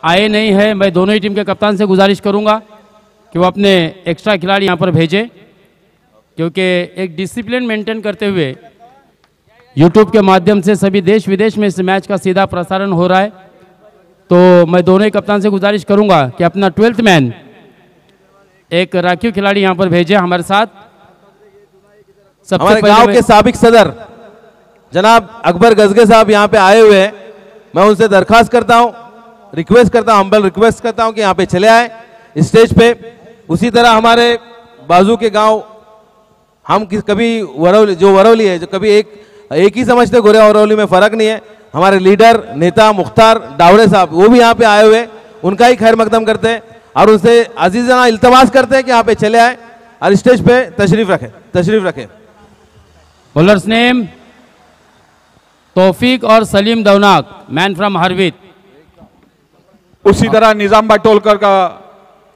आए नहीं है, मैं दोनों ही टीम के कप्तान से गुजारिश करूंगा कि वो अपने एक्स्ट्रा खिलाड़ी यहाँ पर भेजें, क्योंकि एक डिसिप्लिन मेंटेन करते हुए यूट्यूब के माध्यम से सभी देश विदेश में इस मैच का सीधा प्रसारण हो रहा है। तो मैं दोनों ही कप्तान से गुजारिश करूंगा कि अपना 12th मैन एक राखीव खिलाड़ी यहाँ पर भेजे हमारे साथ। हमारे गांव के साबिक सदर जनाब अकबर गजगे साहब यहाँ पे आए हुए हैं। मैं उनसे दरखास्त करता हूँ, रिक्वेस्ट करता हूँ, हम्बल रिक्वेस्ट करता हूँ कि यहाँ पे चले आए स्टेज पे। उसी तरह हमारे बाजू के गांव हम कभी वरौली है, जो कभी एक ही समझते, गोरे वरौली में फर्क नहीं है। हमारे लीडर नेता मुख्तार डावरे साहब वो भी यहाँ पे आए हुए, उनका ही खैर मकदम करते हैं और उनसे अजीज़ाना इल्तमास करते हैं कि यहाँ पे चले आए और स्टेज पे तशरीफ रखें। बॉलर्स नेम तौफीक और सलीम दौनाक, मैन फ्रॉम हरवीत। उसी तरह निजाम बाटोलकर का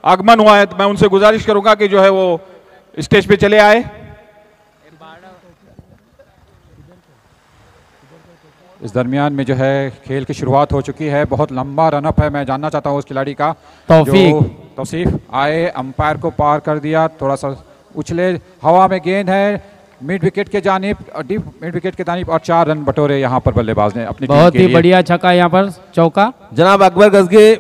आगमन हुआ है, तो मैं उनसे गुजारिश करूंगा कि जो है वो स्टेज पे चले आए। इस दरमियान में जो है खेल की शुरुआत हो चुकी है, बहुत लंबा रनअप है। मैं जानना चाहता हूं उस खिलाड़ी का तौफीक आए, अंपायर को पार कर दिया, थोड़ा सा उछले, हवा में गेंद है मिड विकेट के जानिब, डीप मिड विकेट के जानिब और 4 रन बटोरे यहाँ पर बल्लेबाज ने अपनी बहुत ही बढ़िया छक्का यहाँ पर, चौका। जनाब अकबर गजगे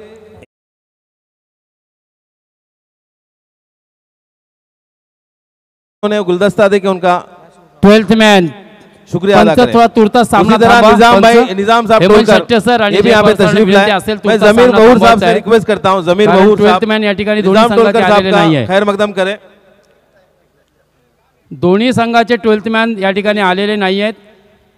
उन्हें गुलदस्ता देके उनका 12th मैन शुक्रिया अदा करें। थोड़ा तुरता सामना था। निजाम साहब ये भी यहाँ पे तशरीफ लाए। मैं जमीर महूर साहब से रिक्वेस्ट करता हूँ, जमीर महूर साहब मैन या ठिकाणी दोन्ही संघाचे आलेले नाहीये, खैर मकदम करें। दोन्ही संघाचे 12th मॅन या ठिकाणी आलेले नाही आहेत।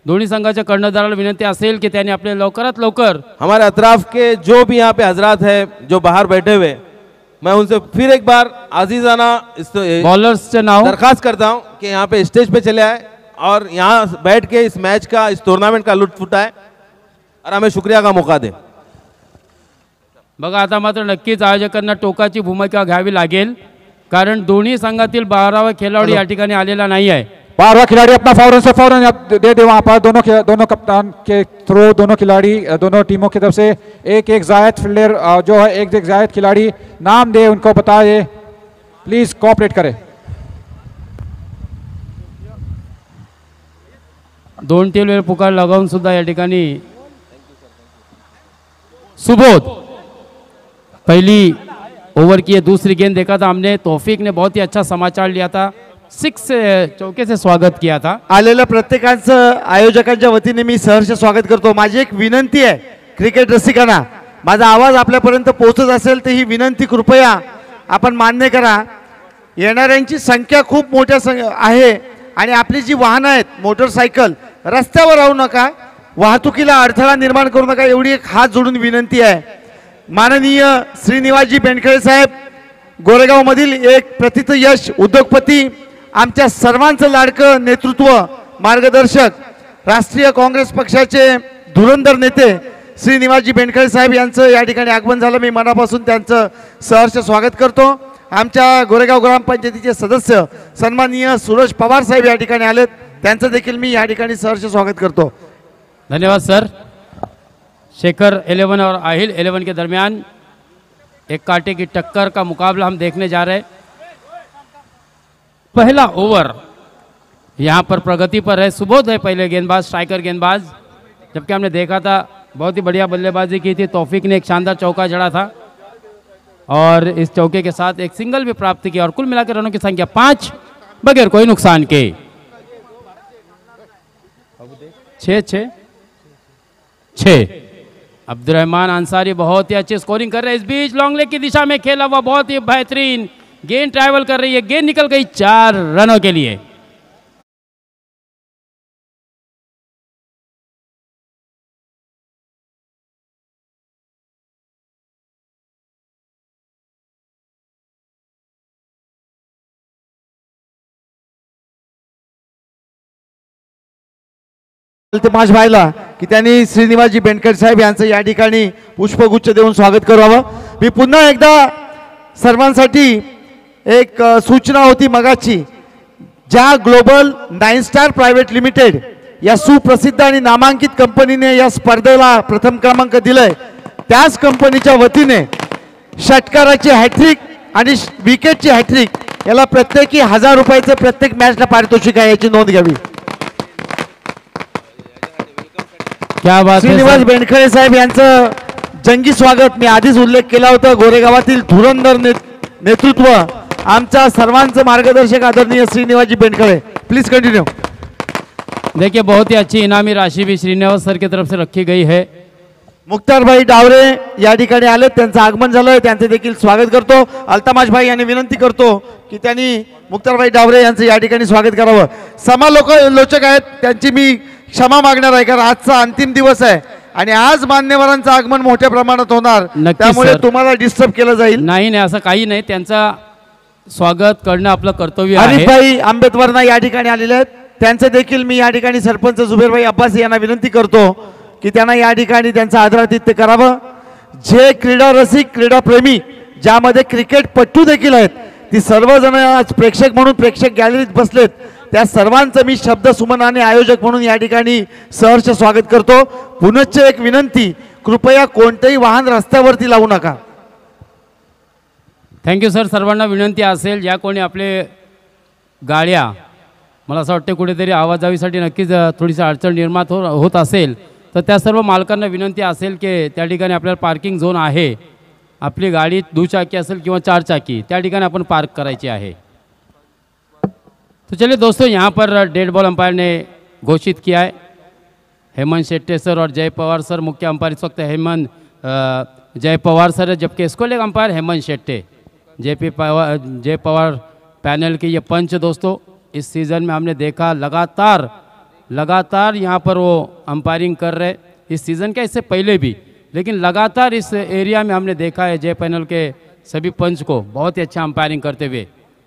दोन्ही संघाच्या कर्णधाराला विनंती असेल की त्यांनी आपले लवकरात लवकर हमारे अतराफ के जो भी यहाँ पे हजरात है जो बाहर बैठे हुए, मैं उनसे फिर एक बार आजीजाना बॉलर्स से नाम दरखास्त करता हूँ कि यहाँ पे स्टेज पे चले आए और यहाँ बैठ के इस मैच का, इस टूर्नामेंट का लुत्फ उठाए और हमें शुक्रिया का मौका दे। बघा आता मात्र नक्कीच आयोजकांना टोकाची भूमिका घ्यावी लागेल, कारण दोन्ही संघातील 12वा खेळाडू या ठिकाणी आलेला नाही आहे। 12वां खिलाड़ी अपना फौरन दे दे वहां पर। दोनों कप्तान के थ्रू दोनों खिलाड़ी, दोनों टीमों की तरफ से एक जायद फील्डर जो है, एक जायद खिलाड़ी नाम दे, उनको बताए, प्लीज कोऑपरेट करें। दोन टीमवर पुकार लगावून सुद्धा या ठिकाणी सुबोध पहली ओवर की दूसरी गेंद देखा था हमने, तौफीक ने बहुत ही अच्छा समाचार लिया था, 6 चौके से स्वागत किया था। आलेल्या प्रत्येकाचं आयोजकांच्या वतीने मी सहर्ष स्वागत करतो। माझी एक विनंती आहे क्रिकेट रसिकांना, माझा आवाज आपल्यापर्यंत पोहोचत असेल तर ही विनंती कृपया आपण मान्य करा। येणाऱ्यांची संख्या खूप मोठ्या आहे आणि आपली जी वाहनं आहेत, मोटरसायकल, रस्त्यावर राहू नका, वाहतुकीला अडथळा निर्माण करू नका, एवढी एक हात जोडून विनंती आहे। माननीय श्रीनिवासजी बेंडखळे साहेब, गोरेगाव मधील एक प्रथित यश उद्योगपती, आमच्या सर्वांचं लाडकं नेतृत्व, मार्गदर्शक, राष्ट्रीय काँग्रेस पक्षाचे धुरंधर नेते श्रीनिवासजी बेंडखळे साहेब यांचं या ठिकाणी आगमन झालं। मी मनापासून त्यांचं सहर्ष स्वागत करतो। आमच्या गोरेगाव ग्रामपंचायतीचे सदस्य सन्माननीय सूरज पवार साहेब या ठिकाणी आलेत, त्यांचं देखील मी या ठिकाणी सहर्ष स्वागत करतो। धन्यवाद सर। शेखर 11 और आहिल 11 के दरमियान एक कांटे की टक्कर का मुकाबला हम देखने जा रहे हैं। पहला ओवर यहाँ पर प्रगति पर है, सुबोध है पहले गेंदबाज, स्ट्राइकर गेंदबाज, जबकि हमने देखा था बहुत ही बढ़िया बल्लेबाजी की थी, तौफीक ने एक शानदार चौका जड़ा था और इस चौके के साथ एक सिंगल भी प्राप्त किया और कुल मिलाकर रनों की संख्या 5 बगैर कोई नुकसान के 6। अब्दुर्रहमान अंसारी बहुत ही अच्छी स्कोरिंग कर रहे हैं। इस बीच लॉन्ग लेग की दिशा में खेला हुआ बहुत ही बेहतरीन गेंद ट्रैवल कर रही है, गेंद निकल गई 4 रनों के लिए। माझ भाईला की त्यांनी श्रीनिवासजी बेंडखळे साहेब यांचं या ठिकाणी पुष्पगुच्छ देऊन स्वागत करावं। मी पुन्हा एकदा सर्वांसाठी एक सूचना होती मगाची, ज्या ग्लोबल 9 स्टार प्रायव्हेट लिमिटेड या सुप्रसिद्ध आणि नामांकित कंपनीने या स्पर्धेला प्रथम क्रमांक दिलाय, त्याच कंपनीच्या वतीने षटकाराची हॅट्रिक आणि विकेटची हॅट्रिक याला प्रत्येकी 1000 रुपयाचं प्रत्येक मॅचला पारितोषिक आहे, याची नोंद घ्यावी. क्या बात है श्रीनिवास सर. बेनखळे साहेब यांचं जंगी स्वागत मी आधीच उल्लेख केला होता. गोरेगावातील धुरंधर नेतृत्व आमच्या सर्वांचं मार्गदर्शक आदरणीय श्रीनिवासजी बेनखळे. Please continue. देखिए बहुत ही अच्छी इनामी राशि भी श्रीनिवास सर की तरफ से रखी गई है. मुक्तारभाई डावरे या ठिकाणी आले, त्यांचं आगमन झालं, त्यांचे देखील स्वागत करतो. अल्तमाश भाई यांनी विनंती करतो की त्यांनी मुक्तारभाई डावरे यांचं या ठिकाणी स्वागत करावं. समालोचक आहेत त्यांची मी क्षमा मागणार आहे, कारण आजचा अंतिम दिवस आहे आणि आज मान्यवरांचं आगमन मोठ्या प्रमाणात होणार, नक्कीच त्यामुळे सर. तुम्हाला डिस्टर्ब केलं जाईल. नाही नाही असं काही नाही, त्यांचा स्वागत करणं आपलं कर्तव्य आहे. हरीफभाई आंबेडकरना या ठिकाणी आलेले आहेत, त्यांचे देखील मी या ठिकाणी सरपंच जुबेरभाई अब्बासी यांना विनंती करतो की त्यांना या ठिकाणी त्यांचं आदरातिथ्य करावं. जे क्रीडा रसिक क्रीडाप्रेमी ज्यामध्ये क्रिकेटपटू देखील आहेत, ती सर्वजण आज प्रेक्षक म्हणून प्रेक्षक गॅलरीत बसलेत, त्या सर्वांचं मी शब्द सुमनाने आयोजक म्हणून या ठिकाणी सहर्ष स्वागत करतो. पुनश्च एक विनंती, कृपया कोणतेही वाहन रस्त्यावरती लावू नका. Thank you sir. सर्वांना विनंती असेल, ज्या कोणी आपले गाड्या मला असं वाटतं कुठेतरी आवाजावीसाठी नक्कीच थोडीशी अडचण निर्माण होत असेल, तर त्या सर्व मालकांना विनंती असेल की त्या ठिकाणी आपल्याला पार्किंग झोन आहे. आपली गाडी दुचाकी असेल किंवा 4 चाकी त्या ठिकाणी आपण पार्क करायची आहे. तो चलिए दोस्तों, यहाँ पर डेड बॉल अंपायर ने घोषित किया है. हेमंत शेट्टे सर और जय पवार सर मुख्य अंपायर इस वक्त जय पवार सर है, जबकि इसको लेकर अंपायर हेमंत शेट्टे. जय पवार पैनल के ये पंच दोस्तों इस सीज़न में हमने देखा लगातार यहाँ पर वो अंपायरिंग कर रहे. इस सीज़न का इससे पहले भी, लेकिन लगातार इस एरिया में हमने देखा है जय पैनल के सभी पंच को बहुत ही अच्छा अंपायरिंग करते हुए.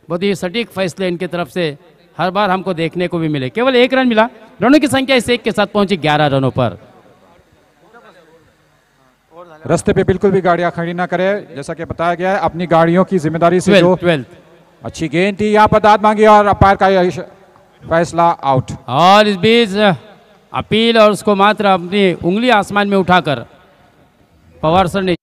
बहुत ही सटीक फैसले इनकी तरफ से हर बार हमको देखने को भी मिले. केवल 1 रन मिला, रनों की संख्या इस 1 के साथ पहुंची 11 रनों पर. रास्ते पे बिल्कुल भी गाड़ियां खड़ी ना करें, जैसा कि बताया गया है. अपनी गाड़ियों की जिम्मेदारी से जो 12 अच्छी गेंद थी, यहाँ पर दाद मांगी और अंपायर का फैसला आउट. और इस बीच अपील और उसको मात्र अपनी उंगली आसमान में उठाकर पवार सर ने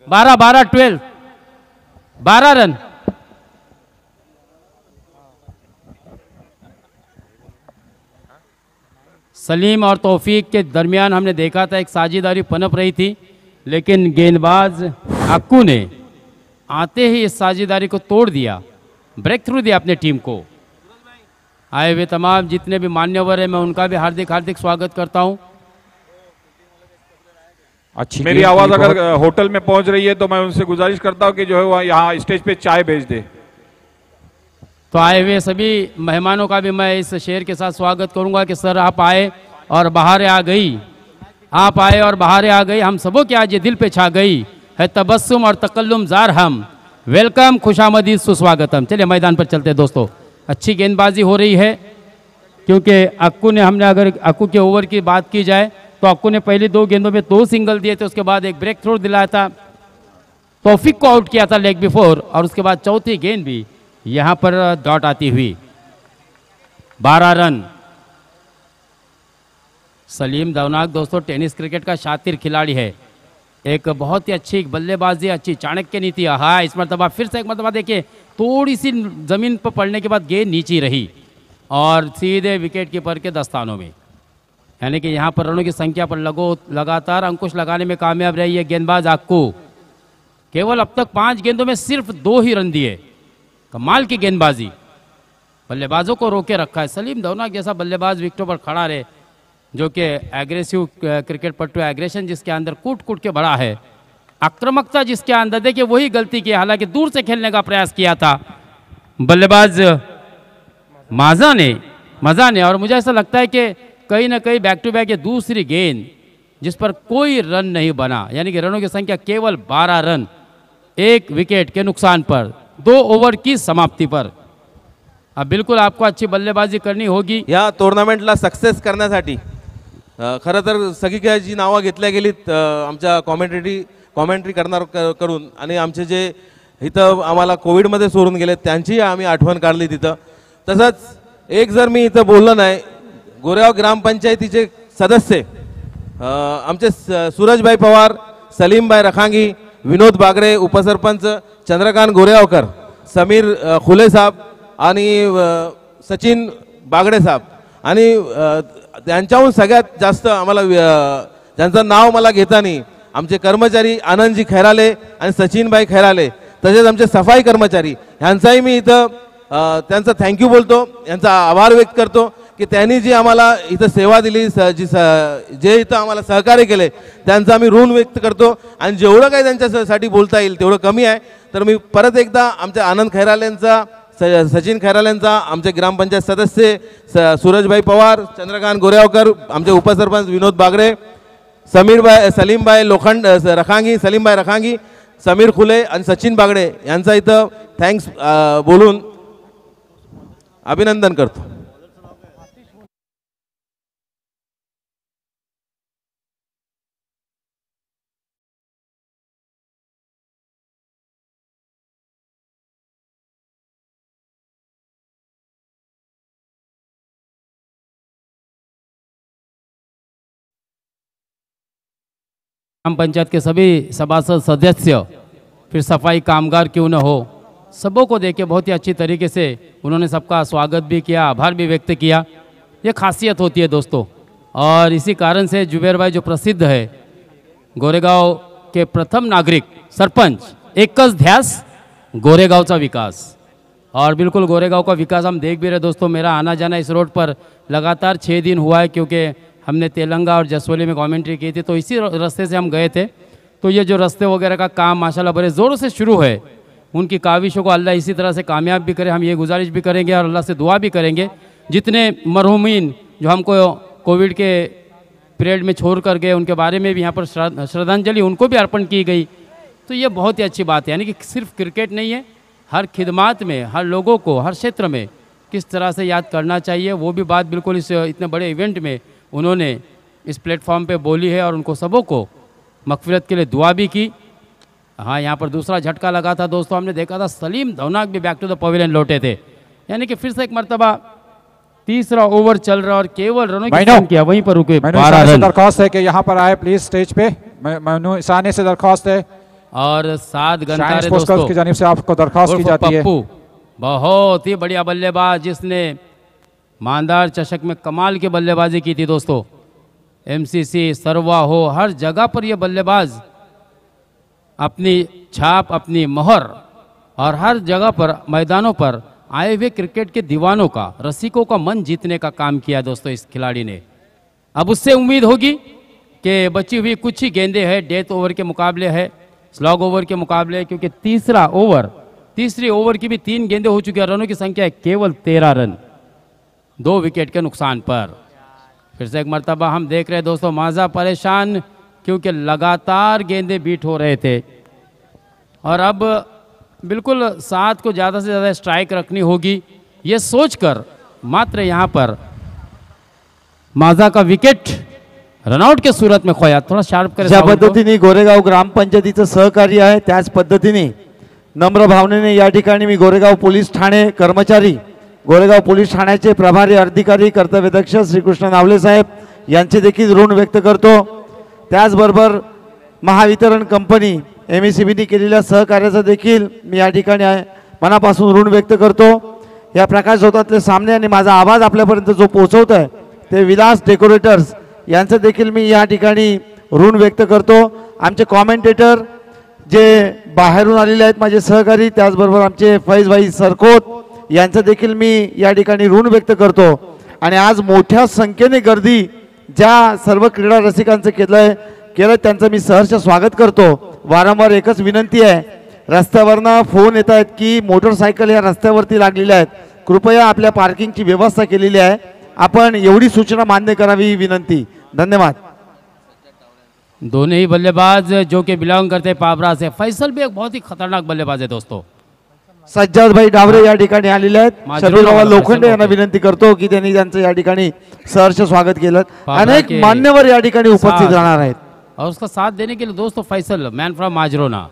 बारह 12 रन. सलीम और तौफीक के दरमियान हमने देखा था एक साझेदारी पनप रही थी, लेकिन गेंदबाज अक्कू ने आते ही इस साझेदारी को तोड़ दिया, ब्रेक थ्रू दिया अपने टीम को. आए हुए तमाम जितने भी मान्यवर हैं मैं उनका भी हार्दिक स्वागत करता हूं. अच्छी मेरी आवाज अगर होटल में पहुंच रही है तो मैं उनसे गुजारिश करता हूं कि जो है वह यहाँ स्टेज पे चाय भेज दे. तो आए हुए सभी मेहमानों का भी मैं इस शेर के साथ स्वागत करूंगा कि सर आप आए और बाहर आ गई, आप आए और बाहर आ गई, हम सबों के आज ये दिल पे छा गई है तबस्सुम और तकल्लुम जार हम. वेलकम, खुशामदीद, सुस्वागतम. चलिए मैदान पर चलते हैं दोस्तों. अच्छी गेंदबाजी हो रही है क्योंकि अक्कू ने, हमने अगर अक्कू के ओवर की बात की जाए तो अक्कू ने पहली 2 गेंदों में 2 सिंगल दिए थे, उसके बाद एक ब्रेक थ्रो दिलाया था, तौफीक को आउट किया था लेग बिफोर, और उसके बाद चौथी गेंद भी यहाँ पर डॉट आती हुई. 12 रन. सलीम दवनाक दोस्तों टेनिस क्रिकेट का शातिर खिलाड़ी है, एक बहुत ही अच्छी बल्लेबाजी, अच्छी चाणक्य नीति. हाँ, इस मरतबा फिर से एक मरतबा देखिए थोड़ी सी ज़मीन पर पड़ने के बाद गेंद नीची रही और सीधे विकेट कीपर के दस्तानों में, यानी कि यहाँ पर रनों की संख्या पर लगातार अंकुश लगाने में कामयाब रही है गेंदबाज अक्कू. केवल अब तक 5 गेंदों में सिर्फ 2 ही रन दिए. कमाल की गेंदबाजी, बल्लेबाजों को रोके रखा है. सलीम दवनाक जैसा बल्लेबाज विकेटों पर खड़ा रहे, जो कि एग्रेसिव क्रिकेट पट्टू, एग्रेशन जिसके अंदर कूट के भरा है, आक्रामकता जिसके अंदर, देखिए वही गलती की, हालांकि दूर से खेलने का प्रयास किया था बल्लेबाज मजा ने. और मुझे ऐसा लगता है कि कहीं ना कहीं बैक टू बैक ये दूसरी गेंद जिस पर कोई रन नहीं बना, यानी कि रनों की संख्या केवल 12 रन, 1 विकेट के नुकसान पर, 2 ओवर की समाप्ति पर. अब बिल्कुल आपको अच्छी बल्लेबाजी करनी होगी. या टुर्नामेंटला सक्सेस करण्यासाठी खरं तर सगळी जी नावं घेतल्या गेलीत आमच्या कॉमेंटेटरी कॉमेंट्री करून आणि आमचे जे इथं आम्हाला कोविडमध्ये सोडून गेले त्यांची आम्ही आठवण काढली तिथं. तसंच एक जर मी इथं बोललो नाही, गोरेगाव ग्रामपंचायतीचे सदस्य आमचे सूरजभाई पवार, सलीमभाई रखांगी, विनोद बागरे उपसरपंच, चंद्रकांत गोरेगावकर, समीर खुले साहेब आणि सचिन बागडे साहेब आणि त्यांच्याहून सगळ्यात जास्त आम्हाला ज्यांचं नाव मला घेता नाही आमचे कर्मचारी आनंदजी खैराले आणि सचिनभाई खैराले, तसेच आमचे सफाई कर्मचारी ह्यांचाही मी इथं त्यांचा थँक्यू बोलतो, यांचा आभार व्यक्त करतो की त्यांनी जी आम्हाला इथं सेवा दिली, जे इथं आम्हाला सहकार्य केले त्यांचा आम्ही ऋण व्यक्त करतो. आणि जेवढं काही त्यांच्यासाठी बोलता येईल तेवढं कमी आहे. तर मी परत एकदा आमच्या आनंद खैरालेंचा, सचिन खैरालेंचा, आमचे ग्रामपंचायत सदस्य सूरजभाई पवार, चंद्रकांत गोरेगावकर, आमचे उपसरपंच विनोद बागरे, सलीमभाई रखांगी, सलीमभाई रखांगी, समीर खुले आणि सचिन बागडे यांचा इथं थँक्स बोलून अभिनंदन करतो. ग्राम पंचायत के सभी सभासद सदस्य, फिर सफाई कामगार क्यों न हो, सबों को देख के बहुत ही अच्छी तरीके से उन्होंने सबका स्वागत भी किया, आभार भी व्यक्त किया. ये खासियत होती है दोस्तों. और इसी कारण से जुबेर भाई जो प्रसिद्ध है, गोरेगाव के प्रथम नागरिक सरपंच, एकच ध्यास गोरेगावचा विकास. और बिल्कुल गोरेगाव का विकास हम देख भी रहे दोस्तों. मेरा आना जाना इस रोड पर लगातार 6 दिन हुआ है, क्योंकि हमने तेलंगा और जसवली में कमेंट्री की थी, तो इसी रास्ते से हम गए थे. तो ये जो रास्ते वगैरह का काम माशाल्लाह बड़े ज़ोरों से शुरू है. उनकी काविशों को अल्लाह इसी तरह से कामयाब भी करे, हम ये गुजारिश भी करेंगे और अल्लाह से दुआ भी करेंगे. जितने मरहूमीन जो हमको कोविड के पीरियड में छोड़ कर गए, उनके बारे में भी यहाँ पर श्रद्धांजलि उनको भी अर्पण की गई. तो ये बहुत ही अच्छी बात है. यानी कि सिर्फ क्रिकेट नहीं है, हर खिदमात में, हर लोगों को, हर क्षेत्र में किस तरह से याद करना चाहिए, वो भी बात बिल्कुल इस इतने बड़े इवेंट में उन्होंने इस प्लेटफॉर्म पे बोली है. और उनको सबों को मगफिरत के लिए दुआ भी की. हाँ, यहाँ पर दूसरा झटका लगा था दोस्तों, हमने देखा था सलीम धौनाक भी बैक टू द पवेलियन लौटे थे. यानी कि फिर से एक मरतबा तीसरा ओवर चल रहा और केवल रनों की संख्या वहीं पर रुके 12 रन. दरख्वास्त है कि यहाँ पर आए प्लीज स्टेज पे. मनु ईसाने से दरख्वास्त है और 7 गंतारे दोस्तों की जानिब से आपको दरख्वास्त की जाती है. बहुत ही बढ़िया बल्लेबाज जिसने मानदार चषक में कमाल की बल्लेबाजी की थी दोस्तों. एमसीसी, सरवा हो, हर जगह पर ये बल्लेबाज अपनी छाप, अपनी मोहर और हर जगह पर मैदानों पर आए हुए क्रिकेट के दीवानों का, रसिकों का मन जीतने का काम किया दोस्तों इस खिलाड़ी ने. अब उससे उम्मीद होगी कि बची हुई कुछ ही गेंदें हैं, डेथ ओवर के मुकाबले है, स्लॉग ओवर के मुकाबले, क्योंकि तीसरी ओवर की भी 3 गेंदें हो चुकी है. रनों की संख्या है केवल 13 रन, 2 विकेट के नुकसान पर. फिर से एक मरतबा हम देख रहे हैं दोस्तों माजा परेशान, क्योंकि लगातार गेंदें बीट हो रहे थे. और अब बिल्कुल 7 को ज़्यादा से ज़्यादा स्ट्राइक रखनी होगी, ये सोचकर मात्र यहाँ पर माजा का विकेट रनआउट के सूरत में खोया. थोड़ा शार्प करें. ज्या पद्धतीने गोरेगाव ग्रामपंचायतीचं सहकार्य आहे त्याच पद्धतीने नम्र भावनेने या ठिकाणी मी गोरेगाव पोलीस ठाणे कर्मचारी, गोरेगाव पोलीस ठाण्याचे प्रभारी अधिकारी कर्तव्यदक्ष श्रीकृष्ण नावले साहेब यांचे देखील ऋण व्यक्त करतो. त्याचबरोबर महावितरण कंपनी MSCBने केलेल्या सहकार्याचा देखील मी या ठिकाणी मनापासून ऋण व्यक्त करतो. या प्रकाश झोतातले सामने आणि माझा आवाज आपल्यापर्यंत जो पोहोचवत आहे ते विलास डेकोरेटर्स यांचं देखील मी या ठिकाणी ऋण व्यक्त करतो. आमचे कॉमेंटेटर जे बाहेरून आलेले आहेत माझे सहकारी, त्याचबरोबर आमचे फैजभाई सरकोत यांचं देखील मी या ठिकाणी ऋण व्यक्त करतो. आणि आज मोठ्या संख्येने गर्दी ज्या सर्व क्रीडा रसिकांचं केलं त्यांचं मी सहर्ष स्वागत करतो. वारंवार एकच विनंती आहे, रस्त्यावरनं फोन येत आहेत की मोटरसायकल या रस्त्यावरती लागलेल्या आहेत, कृपया आपल्या पार्किंगची व्यवस्था केलेली आहे, आपण एवढी सूचना मान्य करावी ही विनंती. धन्यवाद. दोनों ही बल्लेबाज जो कि बिलोंग करते हैं पाबरा से. फैसल भी एक बहुत ही खतरनाक बल्लेबाज है दोस्तों. सज्जादभाई डावरे या ठिकाणी आलेले आहेत. शत्रुराव लोखंडे यांना विनंती करतो की त्यांनी त्यांचं या ठिकाणी सहर्ष स्वागत केलं. अनेक मान्यवर या ठिकाणी उपस्थित राहणार आहेत. और उसका साथ देने के लिए दोस्तों फैसल मैन फ्रॉम माजरोना,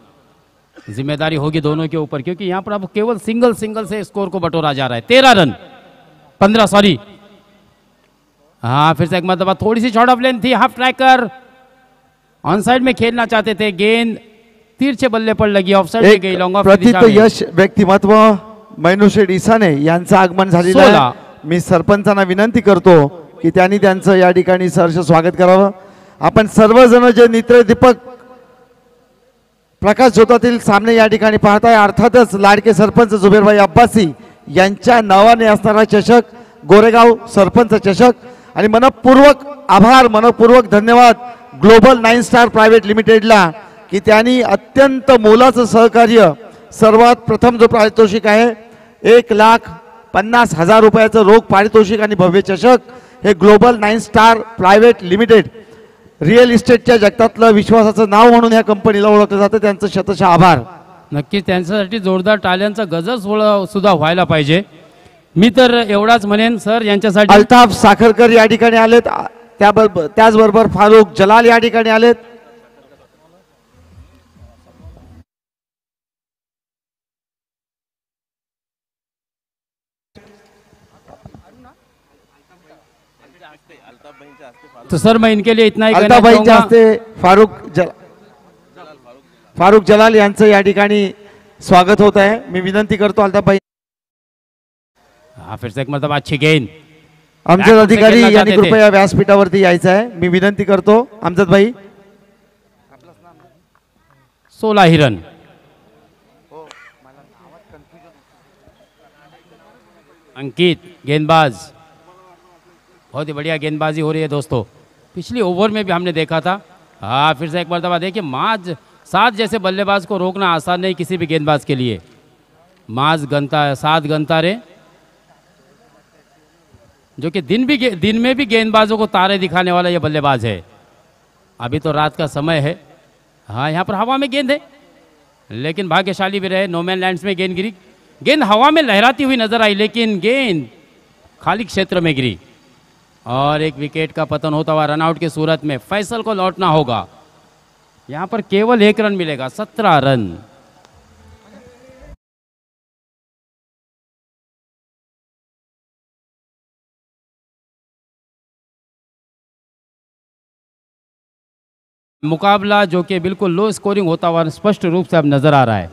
जिम्मेदारी होगी दोनों के ऊपर, क्योंकि यहाँ पर अब केवल सिंगल से स्कोर को बटोरा जा रहा है। 13 रन 15 सॉरी। हाँ फिर से एक मतलब थोड़ी सी शॉर्ट ऑफ लेंथ थी। हाफ ट्रैकर ऑन साइड में खेलना चाहते थे, गेंद तिरछे बल्ले पर लगी, ऑफ साइड में गई, लॉन्ग ऑफ की दिशा प्रतित में। यश व्यक्तिमत्व मैनुशेठ इसाने यांचं आगमन झालेलं 16. आहे। मी सरपंचांना विनंती करतो की त्यांनी त्यांचं या ठिकाणी सहर्ष स्वागत करावं। आपण सर्वजण जे नित्र दीपक प्रकाश झोतातील सामने या ठिकाणी पाहताय, अर्थातच लाडके सरपंच जुबेरभाई अब्बासी यांच्या नावाने असणारा चषक, गोरेगाव सरपंच चषक, आणि मनपूर्वक आभार, मनपूर्वक धन्यवाद ग्लोबल 9 स्टार प्रायव्हेट लिमिटेडला की त्यांनी अत्यंत मोलाचं सहकार्य, सर्वात प्रथम जो पारितोषिक आहे 1,50,000 रुपयाचं रोख पारितोषिक आणि भव्य चषक, हे global 9 star private limited real इस्टेटच्या जगतातलं विश्वासाचं नाव म्हणून या कंपनीला ओळखलं जातं। त्यांचं शतशः आभार। नक्कीच त्यांच्यासाठी जोरदार टाळ्यांचा गजर सुद्धा व्हायला पाहिजे। मी तर एवढाच म्हणेन सर, यांच्यासाठी अल्ताफ साखरकर या ठिकाणी आलेत, त्याचबरोबर फारुख जलाल या ठिकाणी आलेत। तो सर मैं इनके लिए इतना ही कहना अल्ताफ भाईंच्या चाहूंगा। हस्ते फारुख जलाल यांचं या ठिकाणी स्वागत होत आहे। मी विनंती करतो अल्ताफ भाई, हाँ फिर से एक मतलब अच्छी गेंद। अमजद अधिकारी खेलना यांनी चाहते थे। कृपया व्यासपीठावरती यायचं आहे। मी विनंती करतो अमजद भाई। 16 ही रन। अंकित गेंदबाज, बहुत ही बढ़िया गेंदबाजी हो रही है दोस्तों। पिछली ओवर में भी हमने देखा था। हाँ फिर से एक मरतबा देखिए, माज 7 जैसे बल्लेबाज को रोकना आसान नहीं किसी भी गेंदबाज के लिए। माज गंता 7 गंतारे, जो कि दिन में भी गेंदबाजों को तारे दिखाने वाला ये बल्लेबाज है। अभी तो रात का समय है। हाँ यहाँ पर हवा में गेंद है, लेकिन भाग्यशाली भी रहे, नोमैन लैंड्स में गेंद गिरी। गेंद हवा में लहराती हुई नजर आई, लेकिन गेंद खाली क्षेत्र में गिरी और एक विकेट का पतन होता हुआ रनआउट की सूरत में फैसल को लौटना होगा। यहाँ पर केवल 1 रन मिलेगा। 17 रन। मुकाबला जो कि बिल्कुल लो स्कोरिंग होता हुआ स्पष्ट रूप से अब नजर आ रहा है।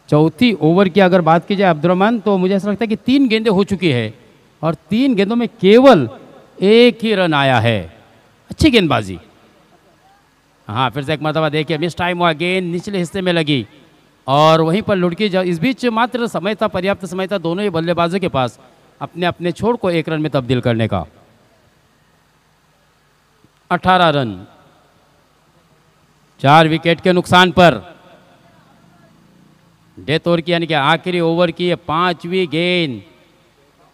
चौथी ओवर की अगर बात की जाए अब्दुर्रहमान, तो मुझे ऐसा लगता है कि 3 गेंदें हो चुकी है और 3 गेंदों में केवल 1 ही रन आया है। अच्छी गेंदबाजी। हाँ फिर से एक मरतबा देखिए, मिस टाइम हुआ, गेंद निचले हिस्से में लगी और वहीं पर लुढ़की। इस बीच मात्र समय था, पर्याप्त समय था दोनों ही बल्लेबाजों के पास अपने अपने छोर को 1 रन में तब्दील करने का। 18 रन 4 विकेट के नुकसान पर। डेथ ओवर की यानी कि आखिरी ओवर की 5वीं गेंद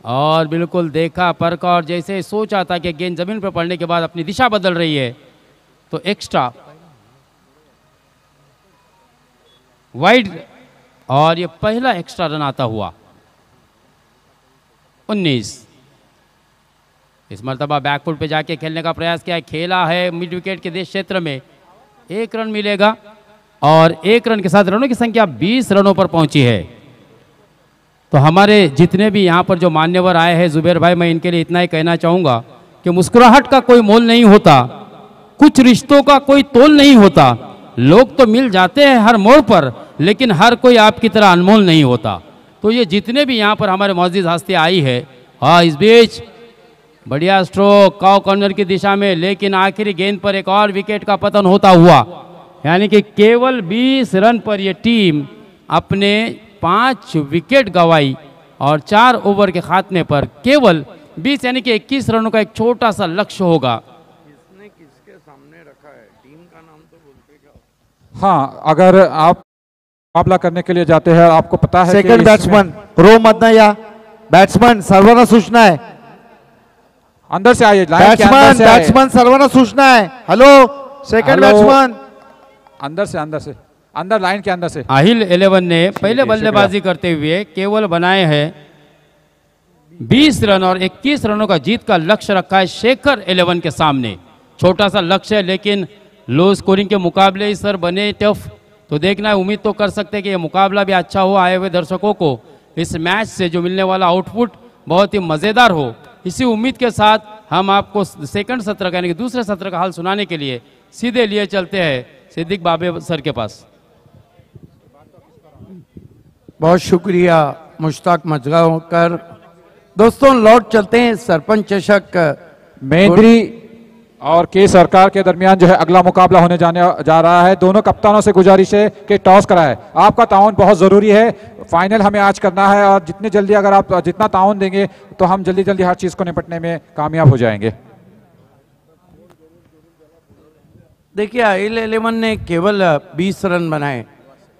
और बिल्कुल देखा परखा और जैसे सोचा था कि गेंद जमीन पर पड़ने के बाद अपनी दिशा बदल रही है, तो एक्स्ट्रा वाइड और ये पहला एक्स्ट्रा रन आता हुआ। 19। इस मरतबा बैकफुट पे जाके खेलने का प्रयास किया, खेला है मिड विकेट के देश क्षेत्र में। 1 रन मिलेगा और 1 रन के साथ रनों की संख्या 20 रनों पर पहुंची है। तो हमारे जितने भी यहाँ पर जो मान्यवर आए हैं जुबेर भाई, मैं इनके लिए इतना ही कहना चाहूँगा कि मुस्कुराहट का कोई मोल नहीं होता, कुछ रिश्तों का कोई तोल नहीं होता। लोग तो मिल जाते हैं हर मोड़ पर, लेकिन हर कोई आपकी तरह अनमोल नहीं होता। तो ये जितने भी यहाँ पर हमारे मौजूद हस्तियाँ आई है, हाँ इस बीच बढ़िया स्ट्रोक काउ कॉर्नर की दिशा में, लेकिन आखिरी गेंद पर एक और विकेट का पतन होता हुआ। यानी कि केवल 20 रन पर यह टीम अपने 5 विकेट गंवाई और 4 ओवर के खात्मे पर केवल 20 यानी कि 21 रनों का एक छोटा सा लक्ष्य होगा। हाँ, अगर आप मुकाबला करने के लिए जाते हैं, आपको पता है सेकंड बैट्समन रो मधनं या। बैट्समन सर्वांना सूचना आहे, अंदर से आइए, लाइन के अंदर बैट्समन से आइए। बैट्समन सर्वांना सूचना आहे। Hello second hello. बैट्समन, अंदर से अंदर लाइन के अंदर से। आहिल 11 ने पहले बल्लेबाजी करते हुए केवल बनाए हैं 20 रन और 21 रनों का जीत का लक्ष्य रखा है शेखर 11 के सामने। छोटा सा लक्ष्य है, लेकिन लो स्कोरिंग के मुकाबले ही सर बने टफ, तो देखना है, उम्मीद तो कर सकते हैं कि ये मुकाबला भी अच्छा हो, आए हुए दर्शकों को इस मैच से जो मिलने वाला आउटपुट बहुत ही मज़ेदार हो। इसी उम्मीद के साथ हम आपको सेकंड सत्र का यानी कि दूसरे सत्र का हाल सुनाने के लिए सीधे लिए चलते हैं सिद्दीक बाबे सर के पास। बहुत शुक्रिया मुश्ताक मजगांवकर। दोस्तों लौट चलते हैं सरपंच चषक मेंद्री और के सरकार के दरमियान जो है अगला मुकाबला होने जा रहा है। दोनों कप्तानों से गुजारिश है कि टॉस कराए। आपका ताउन बहुत ज़रूरी है, फाइनल हमें आज करना है और जितनी जल्दी अगर आप जितना ताउन देंगे तो हम जल्दी जल्दी हर चीज़ को निपटने में कामयाब हो जाएंगे। देखिए IL-11 ने केवल 20 रन बनाए।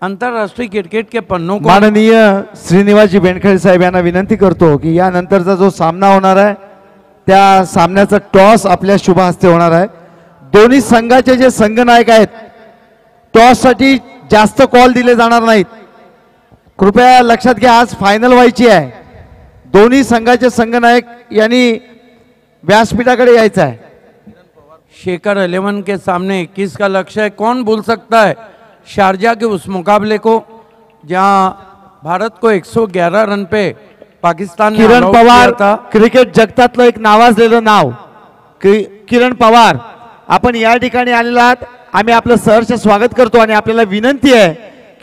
अंतरराष्ट्रीय क्रिकेट के पन्नों को माननीय श्रीनिवासजी बेनखळे साहेब यांना विनंती करतो की यानंतरचा जो सामना होणार आहे त्या सामन्याचा टॉस आपल्या शुभ हस्ते होणार आहे। दोन्ही संघाचे जे संघनायक आहेत टॉस साठी जास्त कॉल दिले जाणार नाहीत, कृपया लक्षात घ्या। आज फायनल व्हायची आहे, दोन्ही संघाचे संघनायक यांनी व्यासपीठाकडे यायचं आहे। शेखर 11 के सामने 21 का लक्ष्य है। कौन भूल सकता है शारजा के उस मुकाबले को जहां भारत को 111 रन पे पाकिस्तान ने किरण आउट पवार किया था। क्रिकेट जगतातलं एक नावाजलेलं नाव किरण पवार, आपण या ठिकाणी आलेला आहात, आम्ही आपलं सहर्ष स्वागत करतो आणि आपल्याला विनंती आहे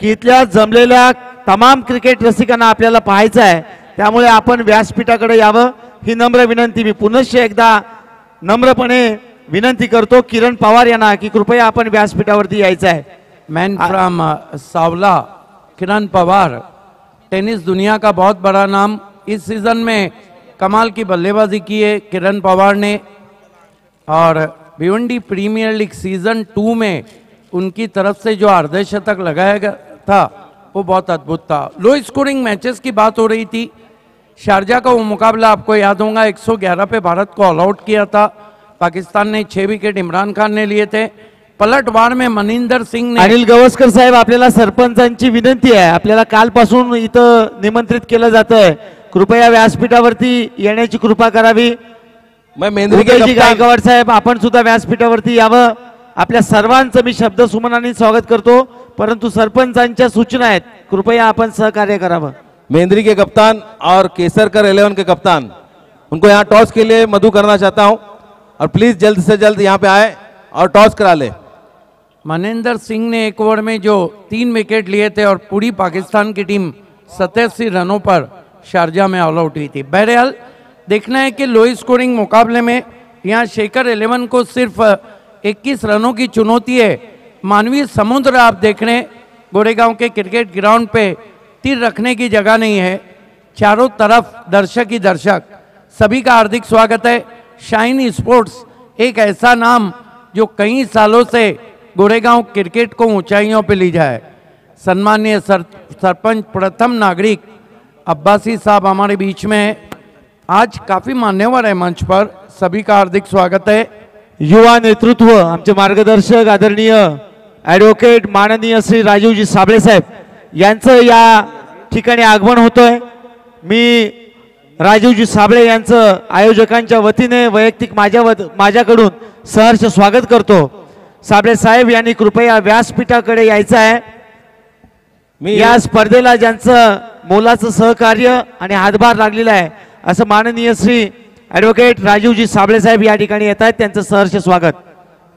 की इथल्या जमलेल्या तमाम क्रिकेट रसिकांना आपल्याला पाहायचं आहे, त्यामुळे आपण व्यासपीठाकडे यावं ही नम्र विनंती मी पुनश्च एकदा नम्रपणे विनंती करतो किरण पवार यांना की कृपया आपण व्यासपीठावरती यायचं आहे। Man from Sawla Kiran Pawar, tennis दुनिया का बहुत बड़ा नाम। इस सीजन में कमाल की बल्लेबाजी की है किरण पवार ने और भिवंडी प्रीमियर लीग सीजन 2 में उनकी तरफ से जो अर्धशतक लगाया गया था वो बहुत अद्भुत था। लो स्कोरिंग मैचेस की बात हो रही थी। शारजा का वो मुकाबला आपको याद होगा 111 पे भारत को ऑल आउट किया था। पाकिस्तान ने 6 विकेट इमरान खान ने लिए थे। पलटवार में मनिंदर सिंह ने अनिल गवस्कर साहेब आपल्याला सरपंचांची विनंती आहे, आपल्याला कालपासून इथं निमंत्रित केलं जातंय, कृपया व्यासपीठावरती येण्याची कृपा करावी। मैं मेंद्री के उदयजी कप्तान गायकवाड साहेब आपण सुद्धा व्यासपीठावरती यावं। आपल्या सर्वांचं मी शब्द सुमनाने स्वागत करतो, परंतु सरपंचांच्या सूचना आहेत, कृपया आपण सहकार्य करावं। मेंद्री के कप्तान और केसरकर 11 के कप्तान, उनको यहाँ टॉस के लिए मधु करना चाहता हूँ और प्लीज जल्द से जल्द यहाँ पे आए और टॉस करा ले। मनिंदर सिंह ने एक ओवर में जो 3 विकेट लिए थे और पूरी पाकिस्तान की टीम 87 रनों पर शारजा में ऑल आउट हुई थी। बहरहाल देखना है कि लो स्कोरिंग मुकाबले में यहाँ शेखर 11 को सिर्फ 21 रनों की चुनौती है। मानवीय समुद्र आप देख रहे हैं, गोरेगांव के क्रिकेट ग्राउंड पे तीर रखने की जगह नहीं है, चारों तरफ दर्शक ही दर्शक। सभी का हार्दिक स्वागत है। शाइन स्पोर्ट्स एक ऐसा नाम जो कई सालों से गोरेगांव क्रिकेट को ऊंचाइयों पे ले जाए। सम्माननीय सरपंच प्रथम नागरिक अब्बासी साहब हमारे बीच में है, आज काफी मान्यवर है मंच पर, सभी का हार्दिक स्वागत है। युवा नेतृत्व आमचे मार्गदर्शक आदरणीय ॲडव्होकेट माननीय श्री राजीवजी साबळे साहेब यांचं या ठिकाणी आगमन होतोय। मी राजीवजी साबळे यांचं आयोजकांच्या वतीने वैयक्तिक माझ्याकडून सहर्ष स्वागत करतो। साबळे साहेब यांनी कृपया व्यासपीठाकडे यायचं आहे। मी या स्पर्धेला ज्यांचं मोलाचं सहकार्य आणि हातभार लागलेला आहे असं माननीय श्री ॲडव्होकेट राजीवजी साबळे साहेब या ठिकाणी येत आहेत, त्यांचं सहर्ष स्वागत।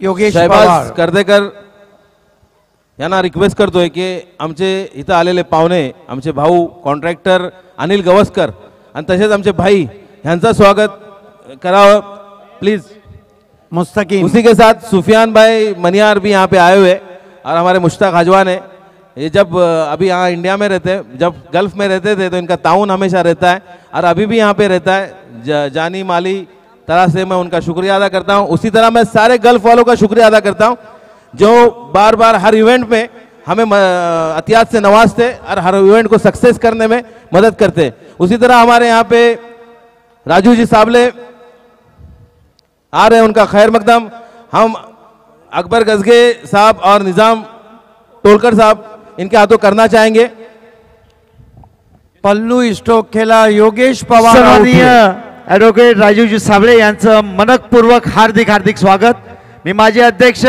योगेश शहबाज पवार कर्देकर यांना रिक्वेस्ट करतोय की आमचे इथं आलेले पाहुणे, आमचे भाऊ कॉन्ट्रॅक्टर अनिल गवस्कर आणि तसेच आमचे भाई यांचं स्वागत करावं प्लीज। मुस्तकीम उसी के साथ सुफियान भाई मनियार भी यहाँ पे आए हुए और हमारे मुश्ताक हजवान है। ये जब अभी यहाँ इंडिया में रहते, जब गल्फ में रहते थे तो इनका ताउन हमेशा रहता है और अभी भी यहाँ पे रहता है। जानी माली तरह से मैं उनका शुक्रिया अदा करता हूँ। उसी तरह मैं सारे गल्फ वालों का शुक्रिया अदा करता हूँ जो बार बार हर इवेंट में हमें एहतियात से नवाजते और हर इवेंट को सक्सेस करने में मदद करते। उसी तरह हमारे यहाँ पे राजू जी साबले आ रहे हैं, उनका खैर मकदम हम अकबर गजगे साहब और निजाम टोलकर साहब इनके हाथों करना चाहेंगे। पल्लू स्ट्रोक खेला योगेश पवार सन्माननीय ॲडव्होकेट राजीवजी साबळे यांचं मनपूर्वक हार्दिक हार्दिक स्वागत। मी माजी अध्यक्ष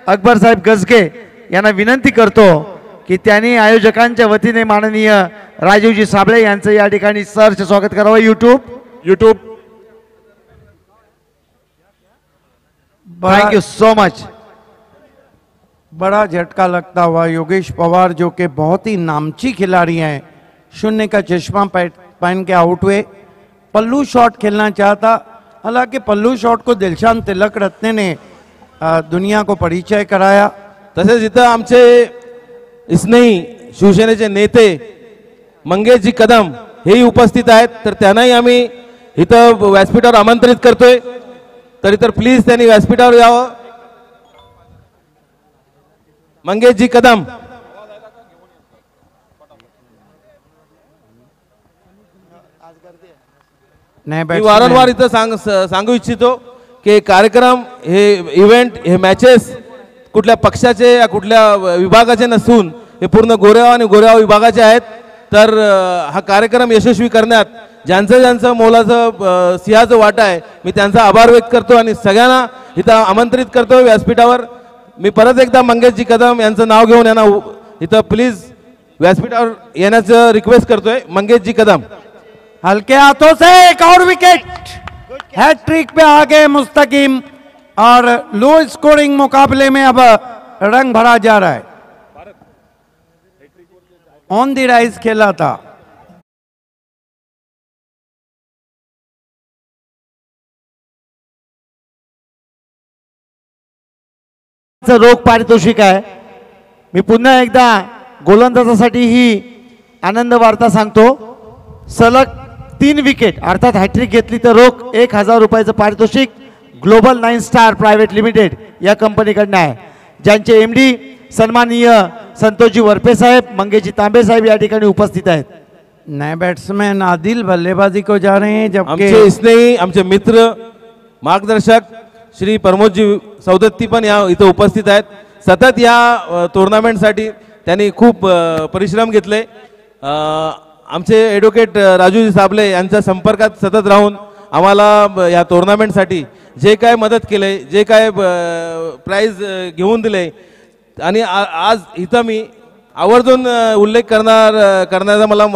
अकबर साहेब गजगे यांना विनंती करतो की त्यांनी आयोजकांच्या वतीने माननीय राजीवजी साबळे यांचं या ठिकाणी सहर्ष स्वागत करावं. YouTube thank you so much. बड़ा झटका लगता हुआ योगेश पवार जो कि बहुत ही नामची खिलाड़ी हैं, शून्य का चश्मा पहन के आउट हुए. पल्लू शॉट खेलना चाहता, हालांकि पल्लू शॉट को दिलशान तिलक रत्ने ने दुनिया को परिचय कराया. तसेच इथं आमचे स्नेही शिवसेनेचे नेते मंगेशजी कदम हेही उपस्थित आहेत, तर त्यांनाही आम्ही इथं व्यासपीठावर आमंत्रित करतोय. तर प्लीज त्यांनी व्यासपीठावर यावं. मंगेशजी कदम. मी वारंवार इथं सांगू इच्छितो की कार्यक्रम हे इव्हेंट हे मॅचेस कुठल्या पक्षाचे या कुठल्या विभागाचे नसून हे पूर्ण गोरेगाव आणि गोरेगाव विभागाचे आहेत. तर हा कार्यक्रम यशस्वी करण्यात ज्यांचं ज्यांचं मोलाचं सिंहाचं वाटा आहे मी त्यांचा आभार व्यक्त करतो आणि सगळ्यांना इथं आमंत्रित करतो व्यासपीठावर. मी परत एकदा मंगेशजी कदम यांचं नाव घेऊन यांना इथं प्लीज व्यासपीठावर येण्याचं रिक्वेस्ट करतोय. मंगेशजी कदम. हल्के हाथों से एक और विकेट, हैट्रिक पे आगे मुस्तकीम और लो स्कोरिंग मुकाबले में अब रंग भरा जा रहा है. ऑन द राइज खेला था. रोख पारितोषिक आहे. मी पुन्हा एकदा गोलंदाजासाठी ही आनंद वार्ता सांगतो. सलग 3 विकेट अर्थात हॅट्रिक घेतली तर रोख 1000 रुपयाचं पारितोषिक ग्लोबल 9 स्टार प्रायव्हेट लिमिटेड या कंपनीकडनं आहे, ज्यांचे एमडी सन्माननीय संतोषजी वरपे साहेब, मंगेशजी तांबे साहेब या ठिकाणी उपस्थित आहेत. नए बैट्समैन आदिल बल्लेबाजी को जा रहे हैं, जबकि आमचे स्नेही आमचे मित्र मार्गदर्शक श्री प्रमोदजी सौदत्ती पण या इथं उपस्थित आहेत. सतत या टुर्नामेंटसाठी त्यांनी खूप परिश्रम घेतले. आमचे ॲडव्होकेट राजूजी साबळे यांच्या संपर्कात सतत राहून आम्हाला या टुर्नामेंटसाठी जे काय मदत केले, जे काय प्राइज घेऊन दिले आणि आज इथं मी आवर्जून उल्लेख करण्याचा मला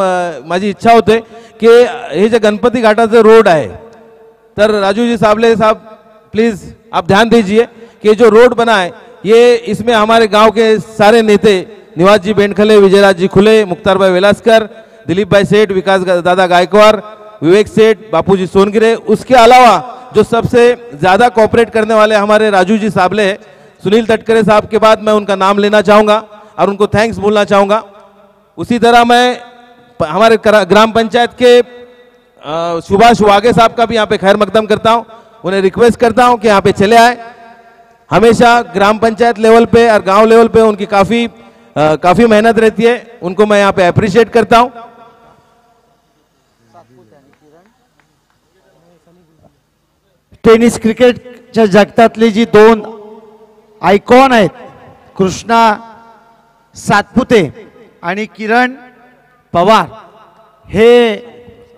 माझी इच्छा होते की हे जे गणपती घाटाचं रोड आहे, तर राजूजी साबळे साहब प्लीज़ आप ध्यान दीजिए कि जो रोड बना है ये इसमें हमारे गांव के सारे नेते निवास जी बेंडखले, विजयराज जी खुले, मुख्तार भाई वेलास्कर, दिलीप भाई सेठ, विकास दादा गायकवाड़, विवेक सेठ, बापूजी सोनगिरे, उसके अलावा जो सबसे ज़्यादा कोऑपरेट करने वाले हमारे राजू जी साबले हैं, सुनील तटकरे साहब के बाद मैं उनका नाम लेना चाहूँगा और उनको थैंक्स बोलना चाहूँगा. उसी तरह मैं हमारे ग्राम पंचायत के सुभाष वागे साहब का भी यहाँ पे खैर मकदम करता हूँ. उन्हें रिक्वेस्ट करता हूँ कि यहाँ पे चले आए. हमेशा ग्राम पंचायत लेवल पे और गांव लेवल पे उनकी काफ़ी मेहनत रहती है, उनको मैं यहाँ पे अप्रिशिएट करता हूँ. टेनिस क्रिकेटच्या जगतातली जी 2 आयकॉन आहेत, कृष्णा सातपुते आणि किरण पवार, हे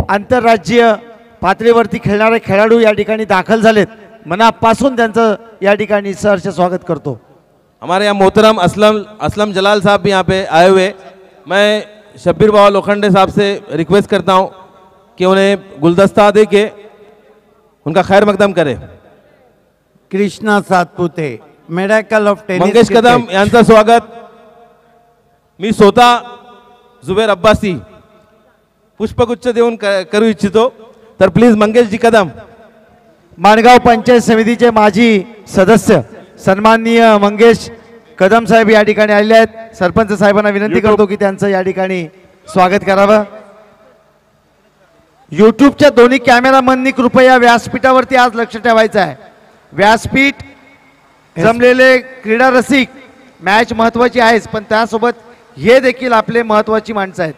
आंतरराज्यीय पातळीवरती खेळणारे खेळाडू या ठिकाणी दाखल झालेत. मनापासून त्यांचं या ठिकाणी सहर्ष स्वागत करतो. हमारे यहाँ मोहतरम असलम जलाल साहब भी यहाँ पे आए हुए. मैं शब्बीर बाबा लोखंडे साहब से रिक्वेस्ट करता हूँ कि उन्हें गुलदस्ता दे के उनका खैर मकदम करे. Krishna Satpute, miracle of tennis. Mangesh Kadam यांचं स्वागत. मी स्वतः जुबेर अब्बासी पुष्पगुच्छ देऊन करू इच्छितो. तर प्लीज मंगेश जी कदम. माणगाव पंचायत समितीचे माजी सदस्य सन्माननीय मंगेश कदम साहेब या ठिकाणी आलेले आहेत. सरपंच साहेबांना विनंती करतो की त्यांचं या ठिकाणी स्वागत करावं. यूट्यूबच्या दोन्ही कॅमेरामननी कृपया व्यासपीठावरती आज लक्ष ठेवायचं आहे. व्यासपीठ जमलेले क्रीडा रसिक, मॅच महत्वाची आहेच, पण त्यासोबत हे देखील आपले महत्वाची माणसं आहेत.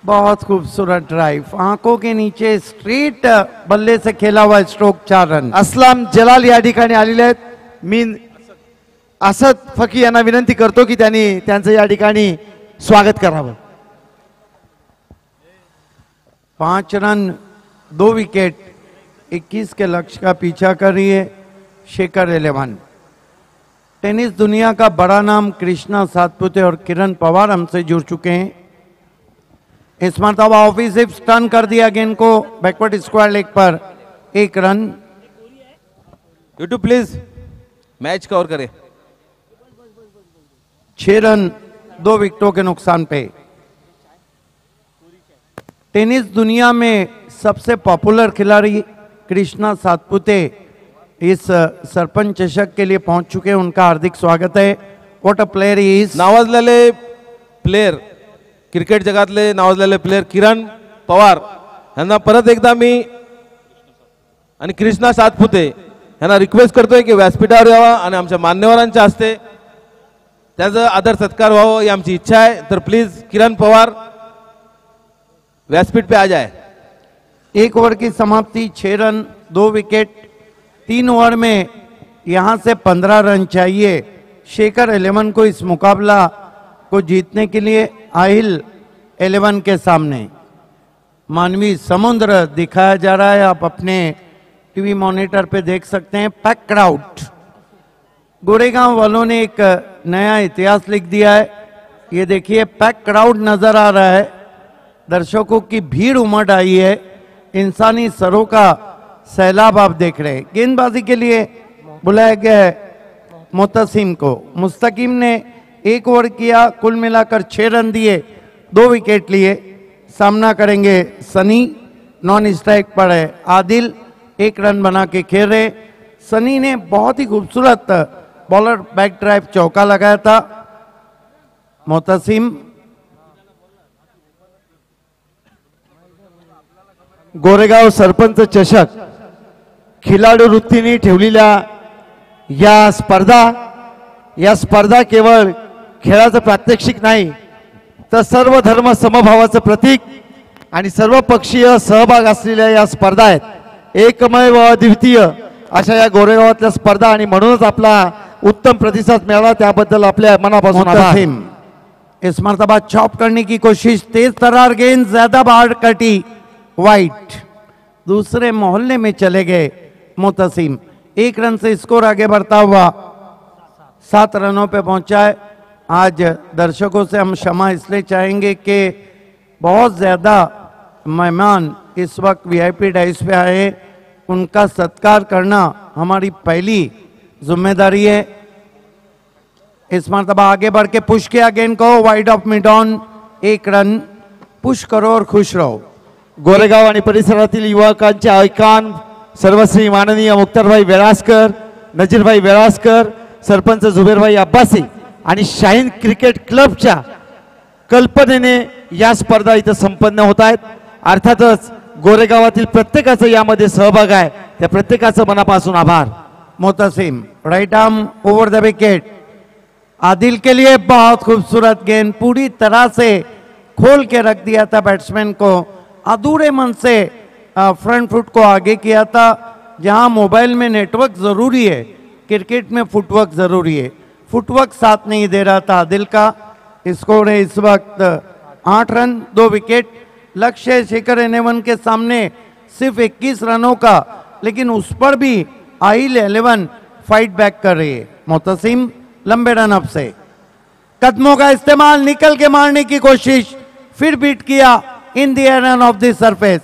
बहुत खूबसूरत ड्राइव, आंखों के नीचे स्ट्रेट बल्ले से खेला हुआ स्ट्रोक 4 रन. असलम जलाल या ठिकाणी आलेले आहेत. मी असद फकी यांना विनंती करतो की त्यांनी त्यांचं या ठिकाणी स्वागत करावं. 5 रन 2 विकेट 21 के लक्ष्य का पीछा कर रही है शेखर 11. टेनिस दुनिया का बड़ा नाम कृष्णा सातपुते और किरण पवार हमसे जुड़ चुके हैं। इस मरतबा ऑफिसिव टर्न कर दिया गेंद को बैकवर्ड स्क्वायर लेग पर, 1 run. YouTube please match cover करे। 6 रन 2 विकेटों के नुकसान पे। टेनिस दुनिया में सबसे पॉपुलर खिलाड़ी कृष्णा सातपुते इस सरपंच चषक के लिए पहुंच चुके हैं। उनका हार्दिक स्वागत है। What a player he is. नावाजलेले प्लेयर, क्रिकेट जगातले नावाजलेले प्लेयर किरण पवार यांना परत एकदा मी आणि कृष्णा सातपुते यांना रिक्वेस्ट करतोय की व्यासपीठावर यावा आणि आमच्या मान्यवरांच्या हस्ते त्याचा आदर सत्कार व्हावा ही आमची इच्छा आहे। तर प्लीज किरण पवार व्यासपीठ पे आ जाए। 1 ओवर की समाप्ति, 6 रन 2 विकेट। 3 ओवर में यहां से 15 रन चाहिए शेखर 11 को इस मुकाबला को जीतने के लिए। आहिल 11 के सामने मानवी समुद्र दिखाया जा रहा है, आप अपने टीवी मॉनिटर पे देख सकते हैं। पैक क्राउड, गोरेगांव वालों ने एक नया इतिहास लिख दिया है। ये देखिए पैक क्राउड नजर आ रहा है, दर्शकों की भीड़ उमड़ आई है, इंसानी सरों का सैलाब आप देख रहे हैं। गेंदबाजी के लिए बुलाया गया है मोतसिम को। मुस्तकीम ने 1 ओवर किया, कुल मिलाकर 6 रन दिए, 2 विकेट लिए। सामना करेंगे सनी, नॉन स्ट्राइक पर है आदिल, 1 रन बना के खेल रहे। सनी ने बहुत ही खूबसूरत बॉलर बैक ड्राइव चौका लगाया था। मोतसिम गोरेगाव सरपंच चषक खिलाडू वृत्तीने ठेवलेल्या या स्पर्धा केवळ खेळाचं प्रात्यक्षिक नाही तर सर्व धर्म समभावाचं प्रतीक आणि सर्व पक्षीय सहभाग असलेल्या या स्पर्धा आहेत। एकमेव अद्वितीय अशा या गोरेगावातल्या स्पर्धा आणि म्हणूनच आपला उत्तम प्रतिसाद मिळाला, त्याबद्दल आपल्या मनापासून आभार। इस मरतबा चॉप करने की कोशिश, तेज तरार गेंद ज्यादा बाहर कटी, वाइट। दूसरे मोहल्ले में चले गए मोतसिम। 1 रन से स्कोर आगे बढ़ता हुआ 7 रनों पे पहुंचा है। आज दर्शकों से हम क्षमा इसलिए चाहेंगे कि बहुत ज़्यादा मेहमान इस वक्त वीआईपी डाइस पे आए, उनका सत्कार करना हमारी पहली जिम्मेदारी है। इस मरतबा आगे बढ़ के पुश किया गेंद को, wide of mid on, 1 run. Push करो और खुश रहो। गोरेगाव आणि परिसरातील युवकांचे ऐकान सर्वश्री माननीय मुक्तारभाई वेळासकर, नजीरभाई वेळासकर, सरपंच जुबेरभाई अब्बासी आणि शाहीन क्रिकेट क्लबच्या कल्पनेने या स्पर्धा इथं संपन्न होत आहेत। अर्थातच गोरेगावातील प्रत्येकाचा यामध्ये सहभाग आहे, त्या प्रत्येकाचं मनापासून आभार। Motasim right arm over the wicket, Adil के लिए बहुत खूबसूरत गेंद, पूरी तरह से खोल के रख दिया था बैट्समैन को। अधूरे मन से फ्रंट फुट को आगे किया था। जहां मोबाइल में नेटवर्क जरूरी है, क्रिकेट में फुटवर्क जरूरी है। फुटवर्क साथ नहीं दे रहा था आदिल का। स्कोर है इस वक्त 8 रन 2 विकेट। लक्ष्य शेखर 11 के सामने सिर्फ 21 रनों का, लेकिन उस पर भी आहिल 11 फाइट बैक कर रही है। मोतसिम लंबे रन अप से कदमों का इस्तेमाल, निकल के मारने की कोशिश, फिर बीट किया in the air run of the surface.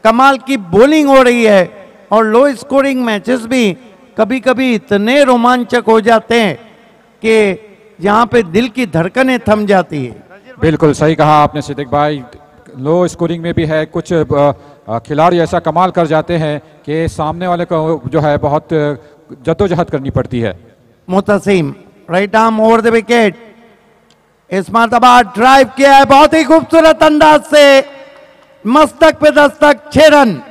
कमाल की बॉलिंग हो रही है और लो स्कोरिंग मैचेस भी कभी कभी इतने रोमांचक हो जाते हैं कि जहां पे दिल की धड़कनें थम जाती है। बिल्कुल सही कहा आपने सिद्दीक भाई, लो स्कोरिंग में भी है, कुछ खिलाड़ी ऐसा कमाल कर जाते हैं कि सामने वाले को जो है बहुत जद्दोजहद करनी पड़ती है। Mutasim right arm over the wicket, इस मरतबा ड्राइव किया है बहुत ही खूबसूरत अंदाज से, मस्तक पे दस्तक, 6 रन।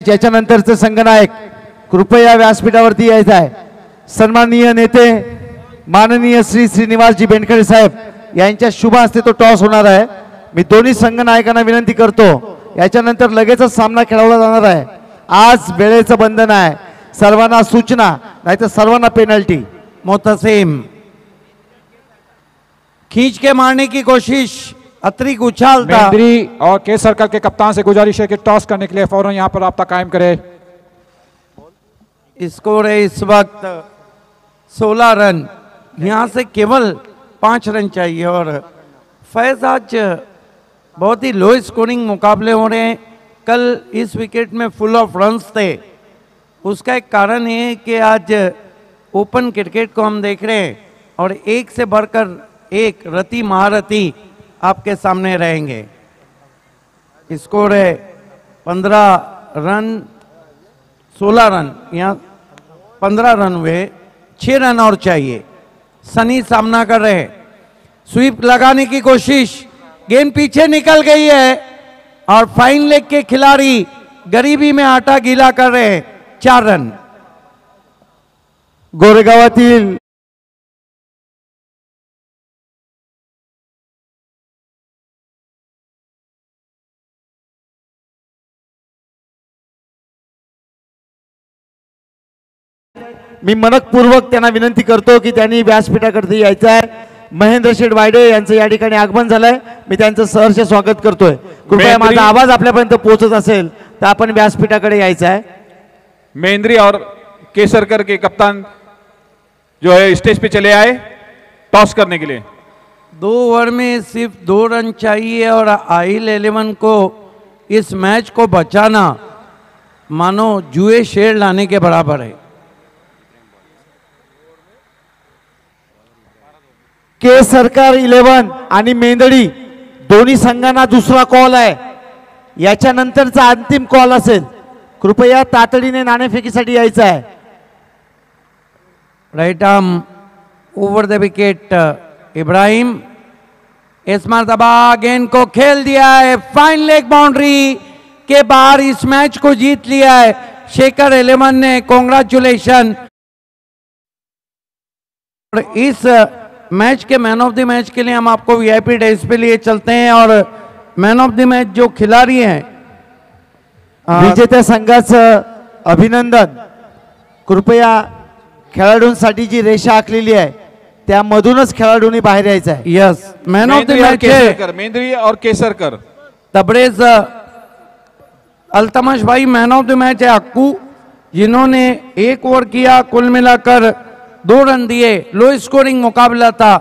याच्यानंतरचे संघनायक कृपया व्यासपीठावरती यायचं आहे। सन्माननीय नेते माननीय श्री श्रीनिवासजी बेनखडे साहेब यांच्या शुभ हस्ते तो टॉस होणार आहे। मी दोन्ही संघनायकांना विनंती करतो, याच्यानंतर लगेचच सामना खेळवला जाणार आहे। आज वेळेचं बंधन आहे, सर्वांना सूचना, नाहीतर सर्वांना पेनल्टी। मोतसिम खींच के मारने की कोशिश, अतिरिक्त उछाल था। मेंद्री और केसरकर के कप्तान से गुजारिश है कि टॉस करने के लिए फौरन यहां पर राब्ता कायम करे। स्कोर है इस वक्त 16 रन, यहां से केवल 5 रन चाहिए। और फैज आज बहुत ही लो स्कोरिंग मुकाबले हो रहे हैं। कल इस विकेट में फुल ऑफ रन्स थे। उसका एक कारण है कि आज ओपन क्रिकेट को हम देख रहे हैं और एक से बढ़कर एक रति महारथी आपके सामने रहेंगे। स्कोर है 15 रन 16 रन, यहाँ 15 रन हुए, 6 रन और चाहिए। सनी सामना कर रहे हैं, स्वीप लगाने की कोशिश, गेंद पीछे निकल गई है और फाइन लेग के खिलाड़ी गरीबी में आटा गीला कर रहे हैं। 4 रन। गोरेगावातील मी मनपूर्वक त्यांना विनंती करतो की त्यांनी व्यासपीठाकडे यायचं आहे। महेंद्र शेठ वायडे यांचं या ठिकाणी आगमन झालंय, मी त्यांचं सहर्ष स्वागत करतोय। कृपया माझा आवाज आपल्यापर्यंत पोहोचत असेल तर आपण व्यासपीठाकडे यायचं आहे। मेंद्री और केसरकर के कप्तान जो है स्टेज पे चले आए टॉस करने के लिए। 2 ओवर में सिर्फ 2 रन चाहिए और आइल 11 को इस मैच को बचाना मानो जुए शेर लाने के बराबर है। केसरकर 11 आणि मेंदडी दोन्ही संघांना दुसरा कॉल आहे, याच्यानंतरचा अंतिम कॉल असेल। कृपया तातडीने नाणेफेकीसाठी यायचं आहे। Right arm over the wicket Ibrahim, इस मरतबा गेंद को खेल दिया है, फाइन लेग बाउंड्री के बाहर इस मैच को जीत लिया है शेखर 11 ने। कॉन्ग्रेचुलेशन। और इस मैच के मैन ऑफ द मैच के लिए हम आपको वीआईपी डेस्क पे लिए चलते हैं और मैन ऑफ द मैच जो खिलाड़ी हैं विजेत्या संघाचं अभिनंदन। कृपया खेळाडूंसाठी जी रेषा आखलेली आहे त्यामधूनच खेळाडूंनी बाहेर यायचं आहे। Yes, man of the match है मेंद्री और केसरकर। तबरेज अल्तमश भाई मैन ऑफ द मैच है अक्कू, जिन्होंने 1 ओवर किया, कुल मिलाकर 2 रन दिए, लो स्कोरिंग मुकाबला था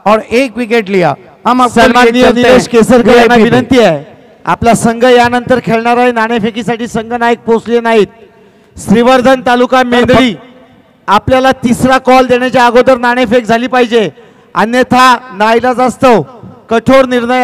और 1 विकेट लिया। हम सन्माननीय निलेश केसरकर यांना विनंती आहे, आपला संघ यानंतर खेळणार आहे। नाणेफेकीसाठी संघ नायक पोहोचले नाहीत। श्रीवर्धन तालुका मेंदडी, आपल्याला तिसरा कॉल देण्याच्या अगोदर नाणेफेक झाली पाहिजे, अन्यथा नाईलाजास्तव कठोर निर्णय